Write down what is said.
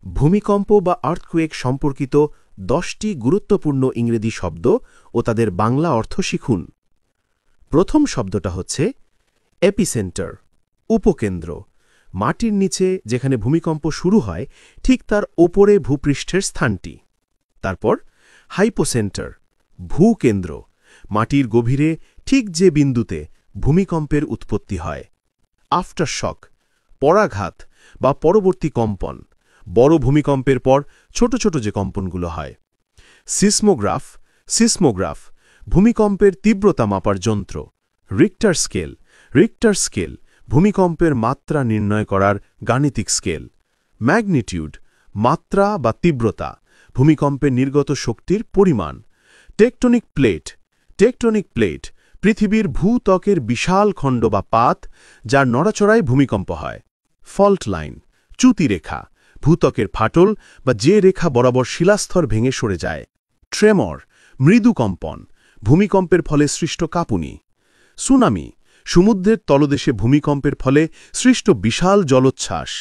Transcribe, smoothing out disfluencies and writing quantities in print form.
ভূমিকম্প বা আর্থকুয়েক সম্পর্কিত 10টি গুরুত্বপূর্ণ ইংরেজি শব্দ ও তাদের বাংলা অর্থ শিখুন। প্রথম শব্দটা হচ্ছে এপিসেন্টার, উপকেন্দ্র। মাটির নিচে যেখানে ভূমিকম্প শুরু হয় ঠিক তার ওপরে ভূপৃষ্ঠের স্থানটি। তারপর হাইপোসেন্টার, ভূকেন্দ্র। মাটির গভীরে ঠিক যে বিন্দুতে ভূমিকম্পের উৎপত্তি হয়। আফটারশক, পরাঘাত বা পরবর্তী কম্পন। বড় ভূমিকম্পের পর ছোট ছোট যে কম্পনগুলো হয়। সিসমোগ্রাফ, ভূমিকম্পের তীব্রতা মাপার যন্ত্র। রিক্টার স্কেল, ভূমিকম্পের মাত্রা নির্ণয় করার গাণিতিক স্কেল। ম্যাগনিটিউড, মাত্রা বা তীব্রতা, ভূমিকম্পের নির্গত শক্তির পরিমাণ। টেকটনিক প্লেট, পৃথিবীর ভূত্বকের বিশাল খণ্ড বা পাত, যার নড়াচড়ায় ভূমিকম্প হয়। ফল্ট লাইন, চ্যুতিরেখা, ভূত্বকের ফাটল বা যে রেখা বরাবর শিলাস্তর ভেঙে সরে যায়। ট্রেমর, মৃদু কম্পন, ভূমিকম্পের ফলে সৃষ্ট কাঁপুনি। সুনামি, সমুদ্রের তলদেশে ভূমিকম্পের ফলে সৃষ্ট বিশাল জলোচ্ছ্বাস।